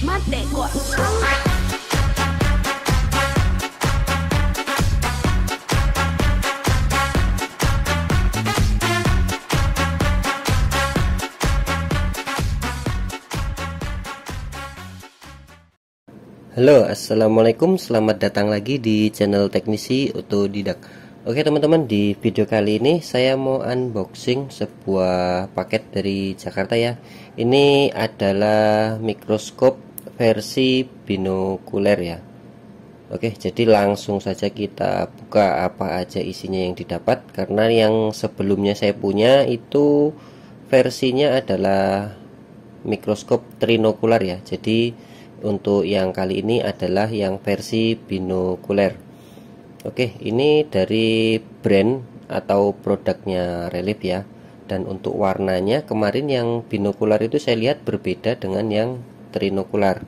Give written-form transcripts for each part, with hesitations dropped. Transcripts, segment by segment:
Mate kok. Halo, assalamualaikum, selamat datang lagi di channel teknisi otodidak. Oke teman-teman, di video kali ini saya mau unboxing sebuah paket dari Jakarta ya. Ini adalah mikroskop versi binokuler ya. Oke, jadi langsung saja kita buka apa aja isinya yang didapat. Karena yang sebelumnya saya punya itu versinya adalah mikroskop trinokular ya. Jadi untuk yang kali ini adalah yang versi binokuler. Oke, ini dari brand atau produknya Relief ya. Dan untuk warnanya kemarin yang binokular itu saya lihat berbeda dengan yang trinokular.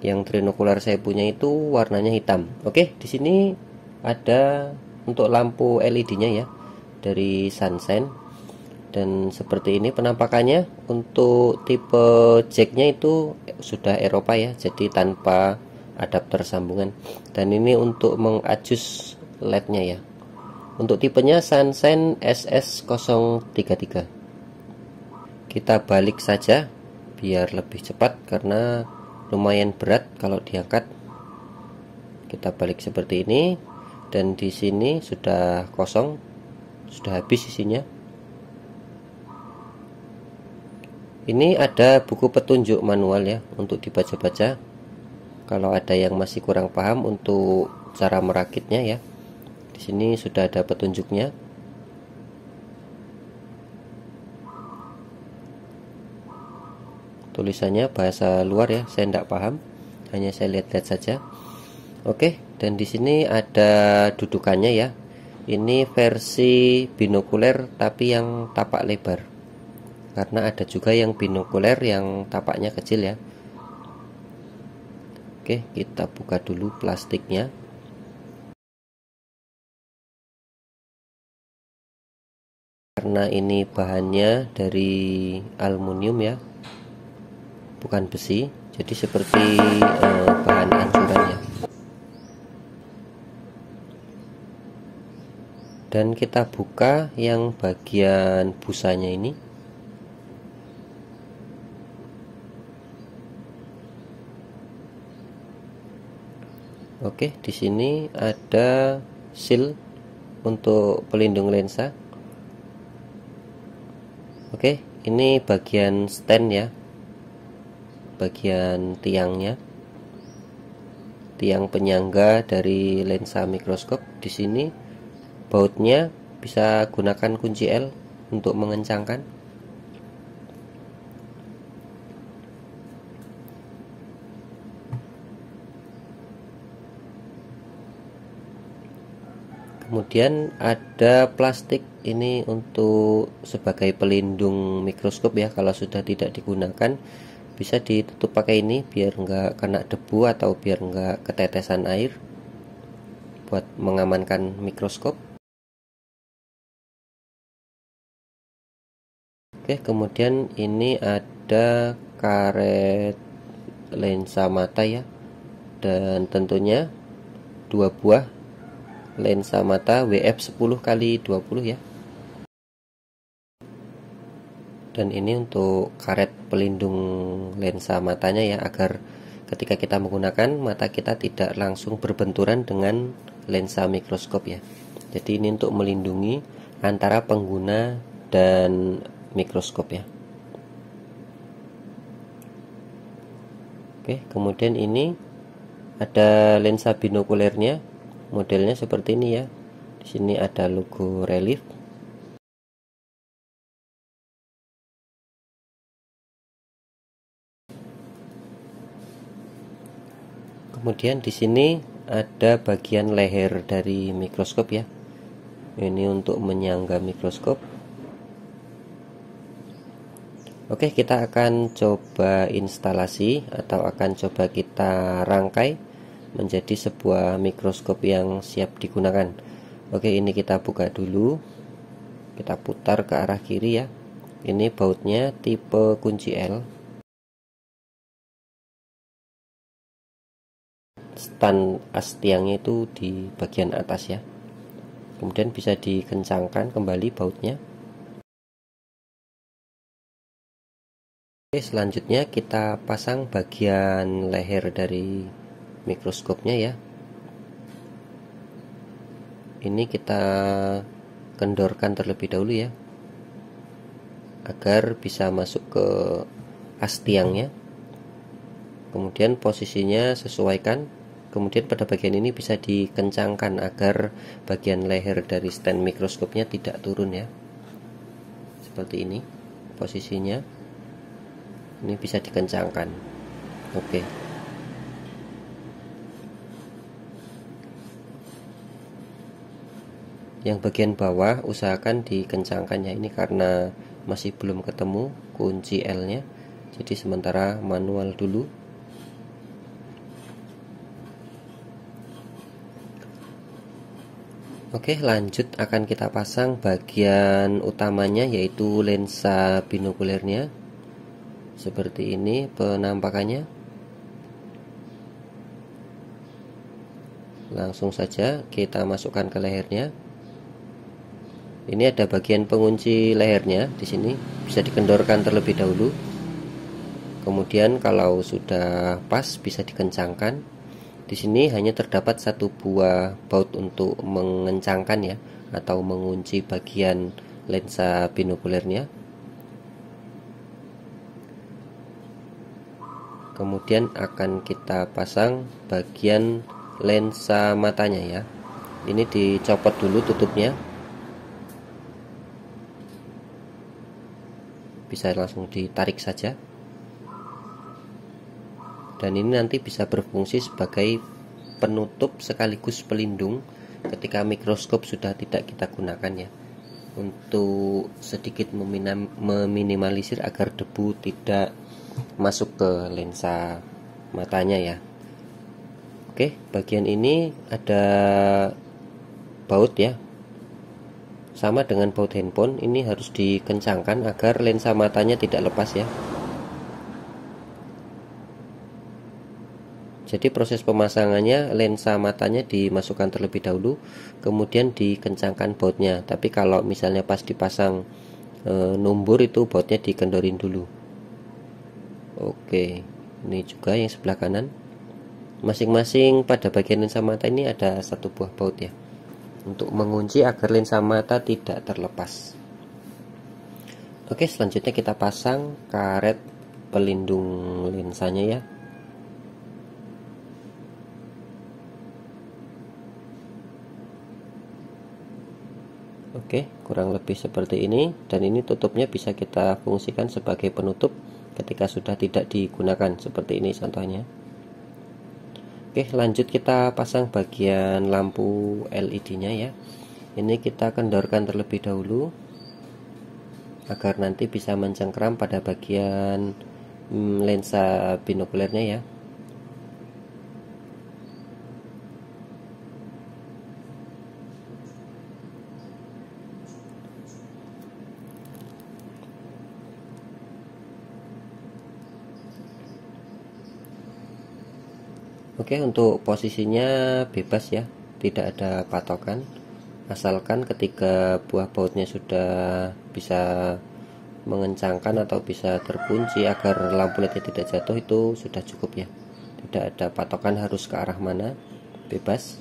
Yang trinokular saya punya itu warnanya hitam. Oke, di sini ada untuk lampu LED-nya ya dari Sunshine. Dan seperti ini penampakannya. Untuk tipe jacknya itu sudah Eropa ya, jadi tanpa adapter sambungan. Dan ini untuk mengadjust LED-nya ya. Untuk tipenya Sunshine SS033. Kita balik saja biar lebih cepat karena lumayan berat kalau diangkat. Kita balik seperti ini, dan di sini sudah kosong, sudah habis isinya. Ini ada buku petunjuk manual ya untuk dibaca-baca. Kalau ada yang masih kurang paham untuk cara merakitnya ya. Di sini sudah ada petunjuknya. Tulisannya bahasa luar ya, saya tidak paham. Hanya saya lihat-lihat saja. Oke, dan di sini ada dudukannya ya. Ini versi binokuler tapi yang tapak lebar. Karena ada juga yang binokuler yang tapaknya kecil ya. Oke, kita buka dulu plastiknya. Karena ini bahannya dari aluminium ya, bukan besi, jadi seperti bahan ancuran ya. Dan kita buka yang bagian busanya ini. Oke, di sini ada seal untuk pelindung lensa. Oke, ini bagian stand ya, bagian tiangnya, tiang penyangga dari lensa mikroskop. Di sini bautnya bisa gunakan kunci L untuk mengencangkan. Kemudian ada plastik ini untuk sebagai pelindung mikroskop ya. Kalau sudah tidak digunakan bisa ditutup pakai ini biar nggak kena debu atau biar nggak ketetesan air, buat mengamankan mikroskop. Oke, kemudian ini ada karet lensa mata ya, dan tentunya 2 buah lensa mata WF10x20 ya. Dan ini untuk karet pelindung lensa matanya ya, agar ketika kita menggunakan mata kita tidak langsung berbenturan dengan lensa mikroskop ya. Jadi ini untuk melindungi antara pengguna dan mikroskop ya. Oke, kemudian ini ada lensa binokulernya. Modelnya seperti ini ya. Di sini ada logo Relief. Kemudian di sini ada bagian leher dari mikroskop ya. Ini untuk menyangga mikroskop. Oke, kita akan coba instalasi atau akan coba kita rangkai menjadi sebuah mikroskop yang siap digunakan. Oke, ini kita buka dulu, kita putar ke arah kiri ya. Ini bautnya tipe kunci L. stand as tiangnya itu di bagian atas ya. Kemudian bisa dikencangkan kembali bautnya. Oke, selanjutnya kita pasang bagian leher dari mikroskopnya ya. Ini kita kendorkan terlebih dahulu ya, agar bisa masuk ke as tiangnya. Kemudian posisinya sesuaikan. Kemudian pada bagian ini bisa dikencangkan agar bagian leher dari stand mikroskopnya tidak turun ya. Seperti ini posisinya. Ini bisa dikencangkan. Oke. Yang bagian bawah usahakan dikencangkan ya. Ini karena masih belum ketemu kunci L-nya. Jadi sementara manual dulu. Oke, lanjut akan kita pasang bagian utamanya, yaitu lensa binokulernya. Seperti ini penampakannya. Langsung saja kita masukkan ke lehernya. Ini ada bagian pengunci lehernya di sini, bisa dikendorkan terlebih dahulu. Kemudian kalau sudah pas bisa dikencangkan. Di sini hanya terdapat satu buah baut untuk mengencangkan ya, atau mengunci bagian lensa binokulernya. Kemudian akan kita pasang bagian lensa matanya ya. Ini dicopot dulu tutupnya. Bisa langsung ditarik saja. Dan ini nanti bisa berfungsi sebagai penutup sekaligus pelindung ketika mikroskop sudah tidak kita gunakan ya, untuk sedikit meminimalisir agar debu tidak masuk ke lensa matanya ya. Oke, bagian ini ada baut ya, sama dengan baut handphone. Ini harus dikencangkan agar lensa matanya tidak lepas ya. Jadi proses pemasangannya, lensa matanya dimasukkan terlebih dahulu, kemudian dikencangkan bautnya. Tapi kalau misalnya pas dipasang numbur itu bautnya dikendorin dulu. Oke, ini juga yang sebelah kanan. Masing-masing pada bagian lensa mata ini ada satu buah baut ya, untuk mengunci agar lensa mata tidak terlepas. Oke, selanjutnya kita pasang karet pelindung lensanya ya. Oke, kurang lebih seperti ini, dan ini tutupnya bisa kita fungsikan sebagai penutup ketika sudah tidak digunakan, seperti ini contohnya. Oke, lanjut kita pasang bagian lampu LED-nya ya. Ini kita kendorkan terlebih dahulu agar nanti bisa mencengkram pada bagian lensa binokulernya ya. Oke, untuk posisinya bebas ya, tidak ada patokan, asalkan ketika buah bautnya sudah bisa mengencangkan atau bisa terkunci agar lampu LED tidak jatuh, itu sudah cukup ya. Tidak ada patokan harus ke arah mana, bebas.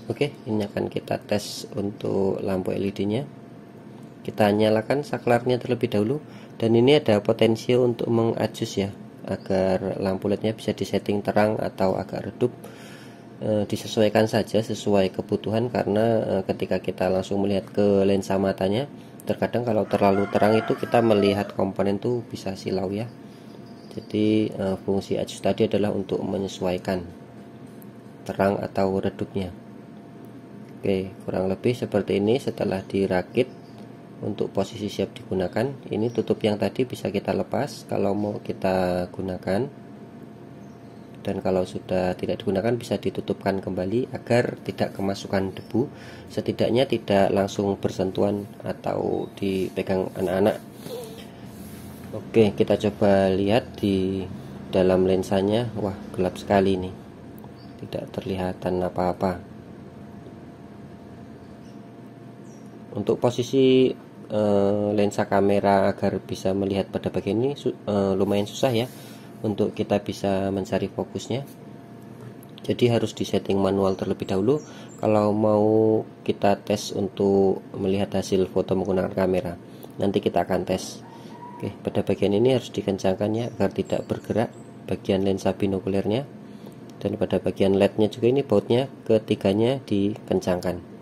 Oke, ini akan kita tes untuk lampu LED-nya. Kita nyalakan saklarnya terlebih dahulu, dan ini ada potensi untuk mengadjust ya, agar lampu LED-nya bisa disetting terang atau agak redup. Disesuaikan saja sesuai kebutuhan, karena ketika kita langsung melihat ke lensa matanya, terkadang kalau terlalu terang itu kita melihat komponen itu bisa silau ya. Jadi fungsi adjust tadi adalah untuk menyesuaikan terang atau redupnya. Oke, kurang lebih seperti ini setelah dirakit untuk posisi siap digunakan. Ini tutup yang tadi bisa kita lepas kalau mau kita gunakan, dan kalau sudah tidak digunakan bisa ditutupkan kembali agar tidak kemasukan debu, setidaknya tidak langsung bersentuhan atau dipegang anak-anak. Oke, kita coba lihat di dalam lensanya. Wah, gelap sekali nih, tidak terlihatan apa-apa. Untuk posisi lensa kamera agar bisa melihat pada bagian ini lumayan susah ya, untuk kita bisa mencari fokusnya. Jadi harus disetting manual terlebih dahulu kalau mau kita tes untuk melihat hasil foto menggunakan kamera. Nanti kita akan tes. Oke, pada bagian ini harus dikencangkan ya agar tidak bergerak bagian lensa binokulernya, dan pada bagian LED-nya juga ini bautnya ketiganya dikencangkan.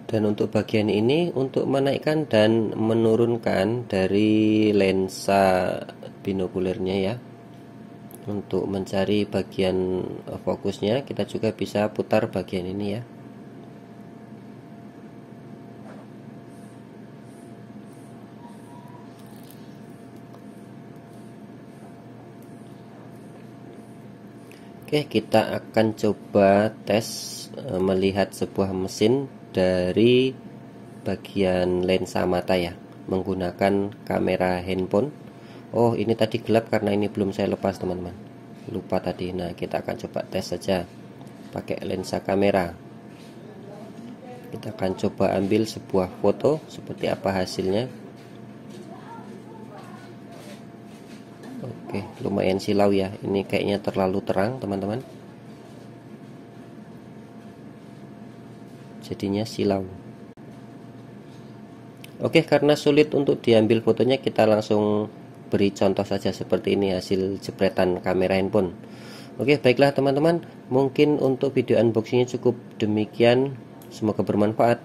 Dan untuk bagian ini untuk menaikkan dan menurunkan dari lensa binokulernya ya. Untuk mencari bagian fokusnya kita juga bisa putar bagian ini ya. Oke, kita akan coba tes melihat sebuah mesin dari bagian lensa mata ya, menggunakan kamera handphone. Oh, ini tadi gelap karena ini belum saya lepas teman-teman, lupa tadi. Nah, kita akan coba tes saja pakai lensa kamera. Kita akan coba ambil sebuah foto seperti apa hasilnya. Oke, lumayan silau ya, ini kayaknya terlalu terang teman-teman, jadinya silau. Oke, karena sulit untuk diambil fotonya, kita langsung beri contoh saja seperti ini hasil jepretan kamera handphone. Oke, baiklah teman-teman, mungkin untuk video unboxingnya cukup demikian, semoga bermanfaat.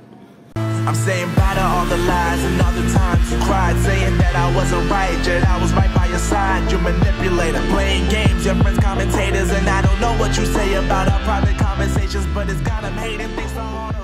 I'm saying bye to all the lies and all the times you cried, saying that I wasn't right, yet I was right by your side. You manipulator, playing games, your friends commentators, and I don't know what you say about our private conversations, but it's got them hating things so hard.